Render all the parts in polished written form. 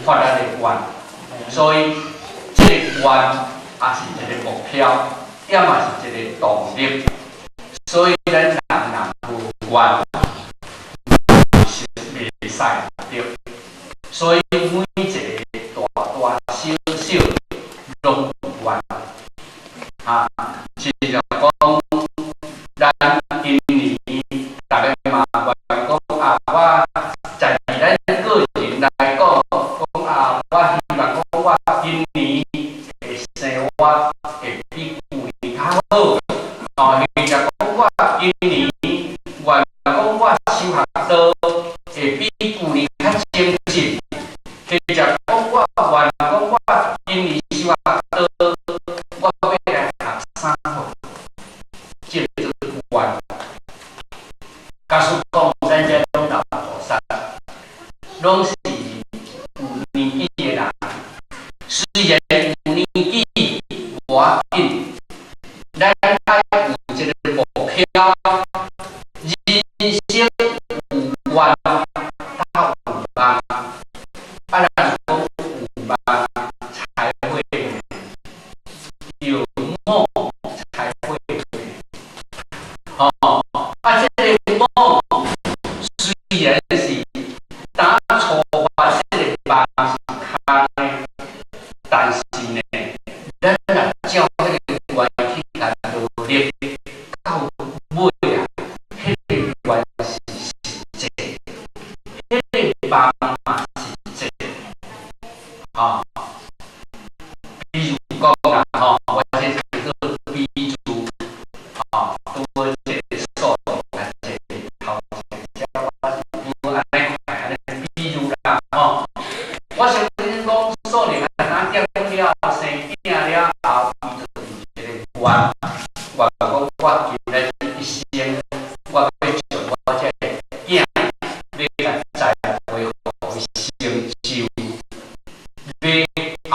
发展的愿，所以这个愿也是一个目标，也嘛是一个动力。所以咱人有愿是袂使对，所以每一个大大小小拢有愿啊，是就讲咱今年大家嘛愿讲啊，我在咱个人来讲，讲啊，我希望讲我今年的生活会比旧年较好，哦，或者讲我今年愿讲我收学到会比旧年较精进，或者讲我愿讲我今年收学到我要来读3岁，这就是愿。假使讲咱这种老菩萨，拢是有年纪的人，虽然有年纪无要紧，咱爱有一个目标，人生有愿到有梦，啊，咱讲有梦才会美，有梦才会美，哦，啊，这个梦虽然是打出发这个梦是空的，但是呢，咱若照这个愿去来努力，到尾啊，迄个愿是实际，迄个梦嘛是实际，啊，比如讲啦，吼，我这个比如，啊，多一个数字，一个头前，我是安尼看安尼，比如啦，吼，我相信讲数年啊，结婚了，生囝了后，伊就是一个愿，我讲我今日一生，我要将我这个囝，要来栽培互伊成就，要后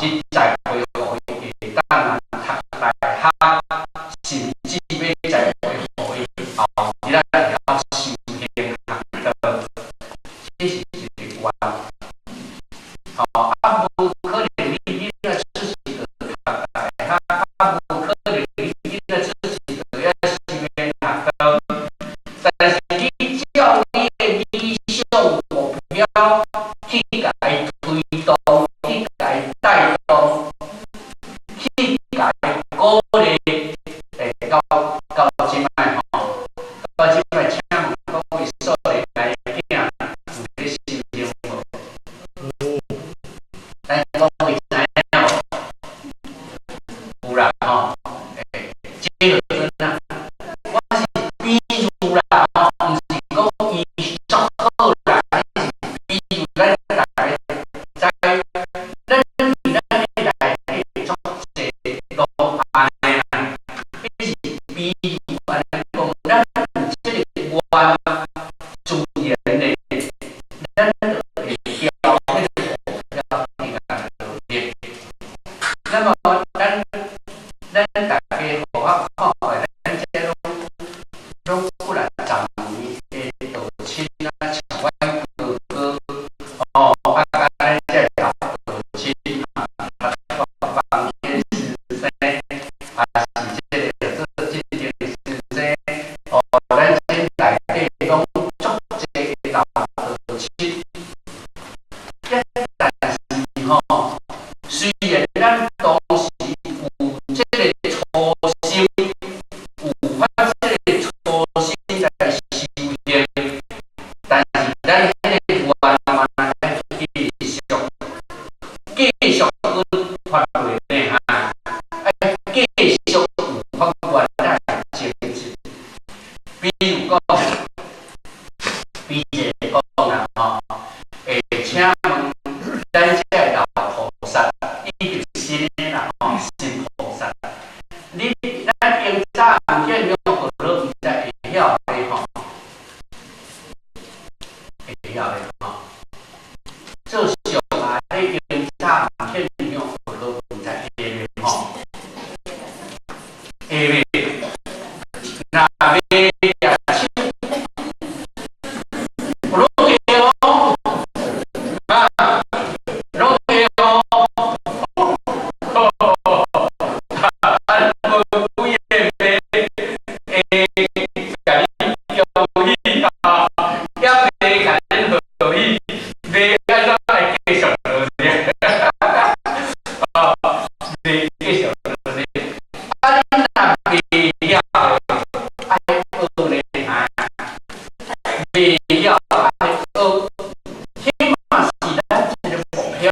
日栽培互伊会当读大学，甚至要栽培互伊后日会晓修行学道，这是一个愿。哦，啊，无可能你的知识就读大学，啊，无可能你的知识就要修行学道，但是你照你的理想目标去甲伊推动，去甲伊带动，去甲伊鼓励，到即摆吼，到即摆请问各位所有来囝有咧修行无？咱讲会知影无？有啦吼，这个阵啊，我是比如啦吼，毋是讲伊足好啦，是比如咱来在咱咱来做这个安尼啦，这是比如安尼讲，咱这个愿自然的，咱就会调迄个目标去甲努力。那么咱大家互我看下，咱这拢不然10年的道亲啊，像阮哥哥哦，啊，咱这老道亲啊，房天师生啊，是这个这个师生哦，咱这内底拢足济老道亲，但是吼，虽然咱当时有这个初心，有发这个初心在修行，但是咱迄个愿嘛要继续去发挥呢哈，要继续有发愿来精进。比如讲，比一个讲啦吼，请问咱这老菩萨，伊就是新的啦吼，新菩萨，咱平早唔见用学了，毋知会晓的吼，会晓的吼。做上啊，你平早唔见用学了，毋知会的吼。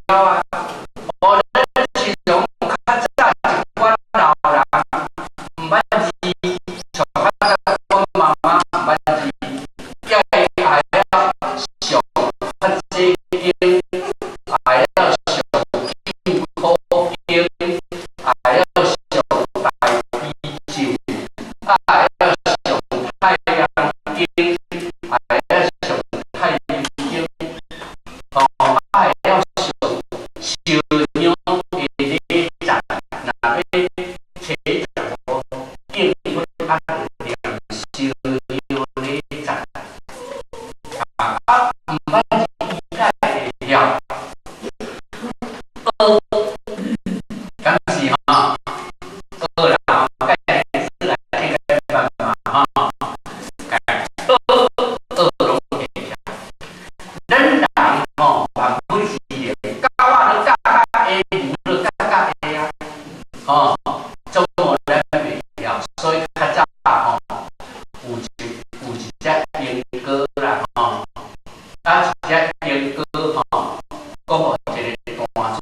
了啊。哦，咱形容较早一寡老人毋捌字，像较早阮妈妈毋捌字，要会晓上较济经，会晓上进口经，会晓上大悲咒，会晓上太阳经，会晓上太阳经，哦，会晓上烧香的礼赞，若要找一个敬畏啊念烧香礼赞，毋捌字才会晓。敢是吼？学啦，甲电视来听个办嘛吼，学拢会晓。咱人吼，万分是的，狗仔你教下牛你教下啊，吼，总无咱袂晓，所以较早吼，有一只鹦哥啦吼，啊一只鹦哥吼，讲无一个单子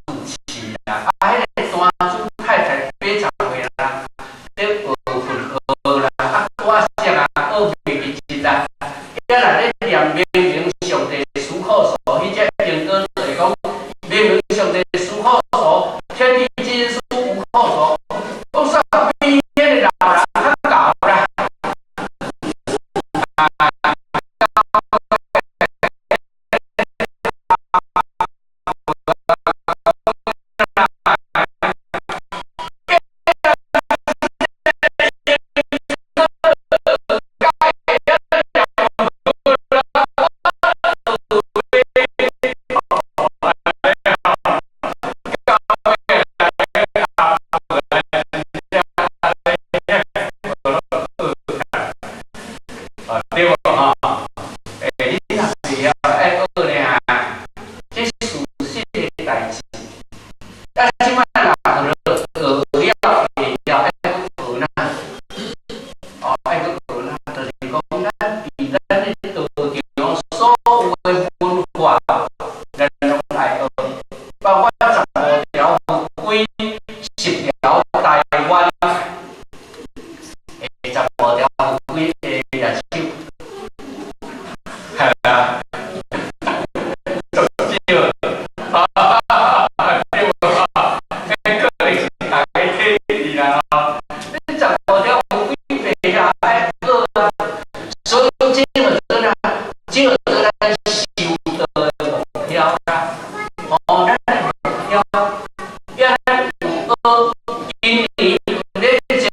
饲啦，迄个单子太太8十岁啦，咧学混学啦，我识啊，学袂记啦，遐内咧念明明上帝思考所，迄只鹦哥就会讲明明上帝思考所，天地之书无考所，讲煞比迄个老人较搞啦。对无吼？你若是晓爱学呢，这是事实的代志。但即摆若学了会晓，爱学哪？哦，爱学哪？就是讲咱伫咱的道场所有的文化，咱拢爱学，包括15条法规、10条台湾15条法规的热手。系啊，做少，对无？迄个是大家体质啦吼。你15条法规白下爱学啊，所以这个真啊，这个咱修道的目标啦。哦，咱的目标，要咱有学，今年咧坐，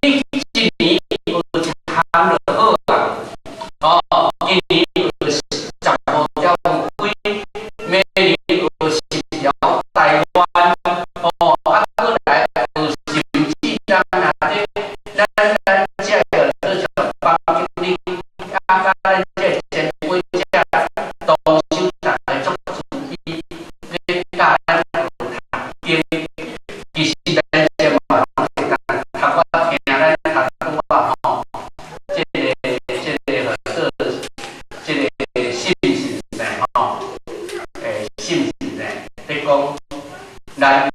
你一年有一项就好啊。哦，一年有15条法规，每年有10条台湾，哦，啊，过来有14张啊，咱这个这叫帮助你，啊，咱这前辈这动手打来做主意，你教咱读经，其实咱这嘛，读我听咱读我吼，这信息呢，吼，信息呢，你讲咱